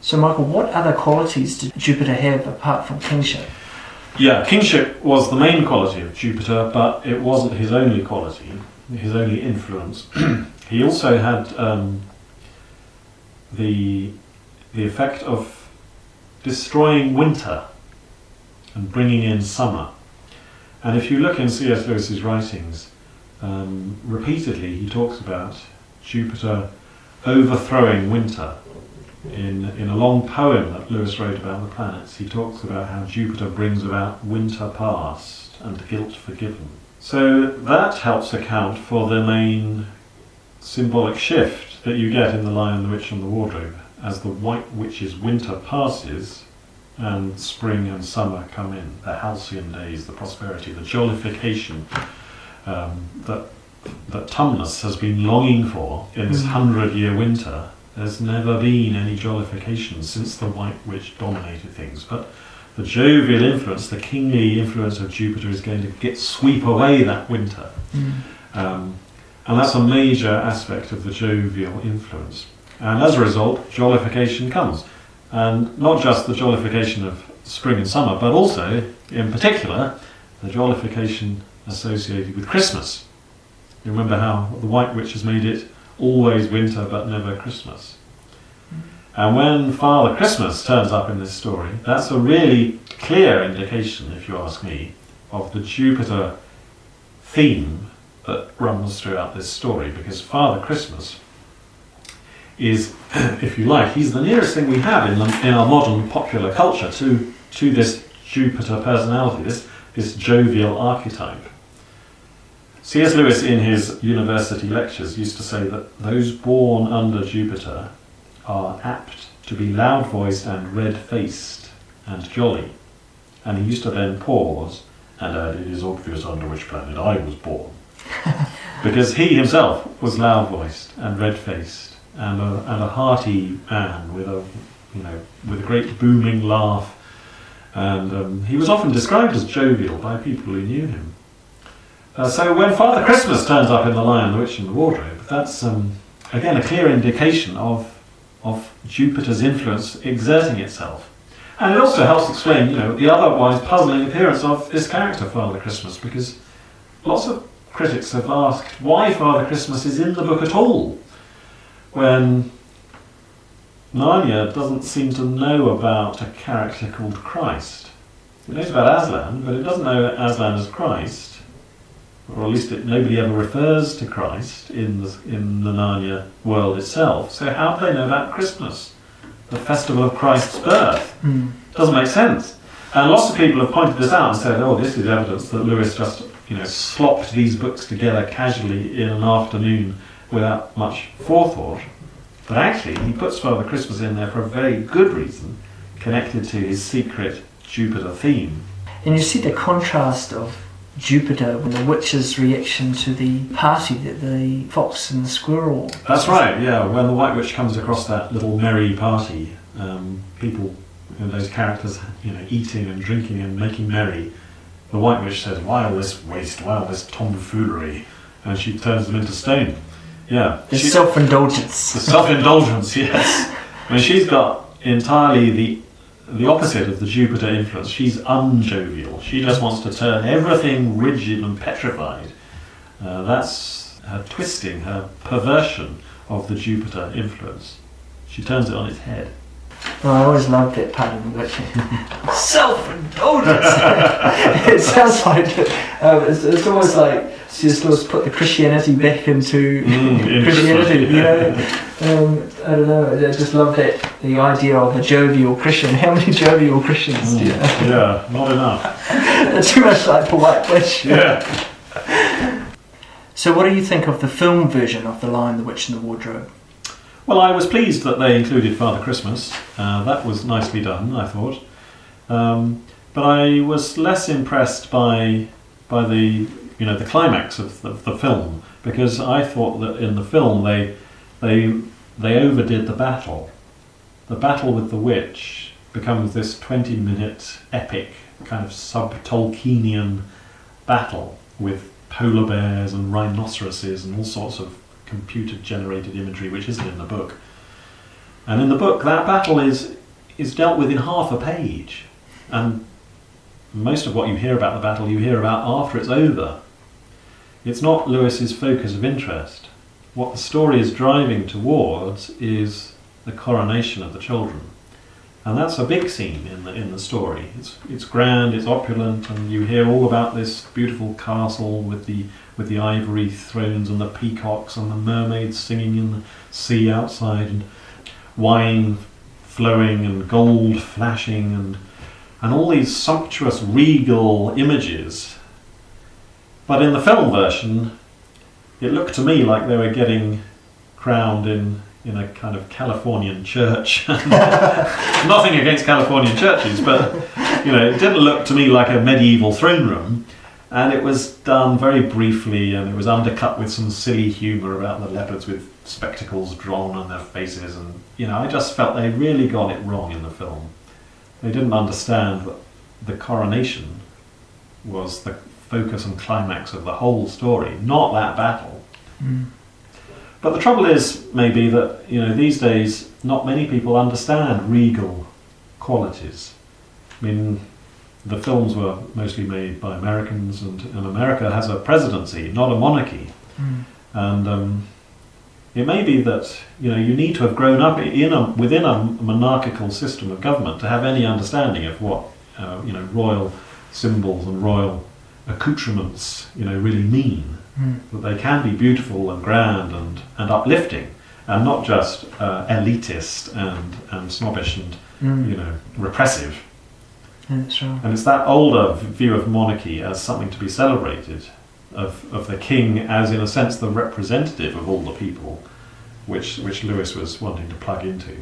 So, Michael, what other qualities did Jupiter have apart from kingship? Yeah, kingship was the main quality of Jupiter, but it wasn't his only quality, his only influence. He also had the effect of destroying winter and bringing in summer. And if you look in C.S. Lewis's writings, repeatedly he talks about Jupiter overthrowing winter. In a long poem that Lewis wrote about the planets, he talks about how Jupiter brings about winter past and guilt forgiven. So that helps account for the main symbolic shift that you get in The Lion, the Witch and the Wardrobe. As the White Witch's winter passes and spring and summer come in, the halcyon days, the prosperity, the jollification that Tumnus has been longing for in this 100-year winter. There's never been any jollification since the White Witch dominated things. But the jovial influence, the kingly influence of Jupiter is going to sweep away that winter. And that's a major aspect of the jovial influence. And as a result, jollification comes. And not just the jollification of spring and summer, but also, in particular, the jollification associated with Christmas. You remember how the White Witch has made it always winter but never Christmas. And when Father Christmas turns up in this story, that's a really clear indication, if you ask me, of the Jupiter theme that runs throughout this story, because Father Christmas is, if you like, he's the nearest thing we have in our modern popular culture to this Jupiter personality, this jovial archetype. C.S. Lewis, in his university lectures, used to say that those born under Jupiter are apt to be loud-voiced and red-faced and jolly. And he used to then pause and add, "It is obvious under which planet I was born." Because he himself was loud-voiced and red-faced and a hearty man with a great booming laugh. And he was often described as jovial by people who knew him. So when Father Christmas turns up in The Lion, the Witch and the Wardrobe, that's again a clear indication of Jupiter's influence exerting itself. And it also helps explain, the otherwise puzzling appearance of this character, Father Christmas, because lots of critics have asked why Father Christmas is in the book at all, when Narnia doesn't seem to know about a character called Christ. It knows about Aslan, but it doesn't know Aslan as Christ. Or at least nobody ever refers to Christ in the Narnia world itself. So how do they know about Christmas, the festival of Christ's birth? Doesn't make sense. And lots of people have pointed this out and said, "Oh, this is evidence that Lewis just slopped these books together casually in an afternoon without much forethought." But actually, he puts Father Christmas in there for a very good reason, connected to his secret Jupiter theme. And you see the contrast of Jupiter and the witch's reaction to the party that the fox and the squirrel. That's right, yeah. When the White Witch comes across that little merry party, people, those characters, eating and drinking and making merry, the White Witch says, "Why all this waste? Why all this tomfoolery?" And she turns them into stone. Yeah. The self-indulgence. The self-indulgence, yes. I mean, she's got entirely the opposite of the Jupiter influence. She's unjovial. She just wants to turn everything rigid and petrified. That's her twisting, her perversion of the Jupiter influence. She turns it on its head. Well, I always loved that part of the witch. Self-indulgence! It sounds like it's almost like C.S. Lewis put the Christianity back into Christianity. I don't know, I just love that, the idea of a jovial Christian. How many jovial Christians do you have? Yeah, not enough. It's too much like the White Witch. Yeah. So what do you think of the film version of The Lion, the Witch and the Wardrobe? Well, I was pleased that they included Father Christmas. That was nicely done, I thought. But I was less impressed by the climax of the film, because I thought that in the film they overdid the battle. The battle with the witch becomes this 20-minute epic kind of sub-Tolkienian battle with polar bears and rhinoceroses and all sorts of computer-generated imagery which isn't in the book. And in the book, that battle is dealt with in half a page. And most of what you hear about the battle, you hear about after it's over. It's not Lewis's focus of interest. What the story is driving towards is the coronation of the children. And that's a big scene in the story. It's grand, it's opulent, and you hear all about this beautiful castle with the ivory thrones and the peacocks and the mermaids singing in the sea outside, and wine flowing and gold flashing and all these sumptuous regal images. But in the film version, it looked to me like they were getting crowned in a kind of Californian church. Nothing against Californian churches, but it didn't look to me like a medieval throne room. And it was done very briefly, and it was undercut with some silly humour about the leopards with spectacles drawn on their faces. And I just felt they really got it wrong in the film. They didn't understand that the coronation was the focus and climax of the whole story, not that battle. Mm. But the trouble is maybe that these days not many people understand regal qualities. I mean, the films were mostly made by Americans, and America has a presidency, not a monarchy. Mm. And it may be that you need to have grown up within a monarchical system of government to have any understanding of what royal symbols and royal accoutrements really mean. Mm. That they can be beautiful and grand and uplifting, and not just elitist and snobbish and repressive. Yeah, that's right. And it's that older view of monarchy as something to be celebrated, of the king as, in a sense, the representative of all the people, which Lewis was wanting to plug into.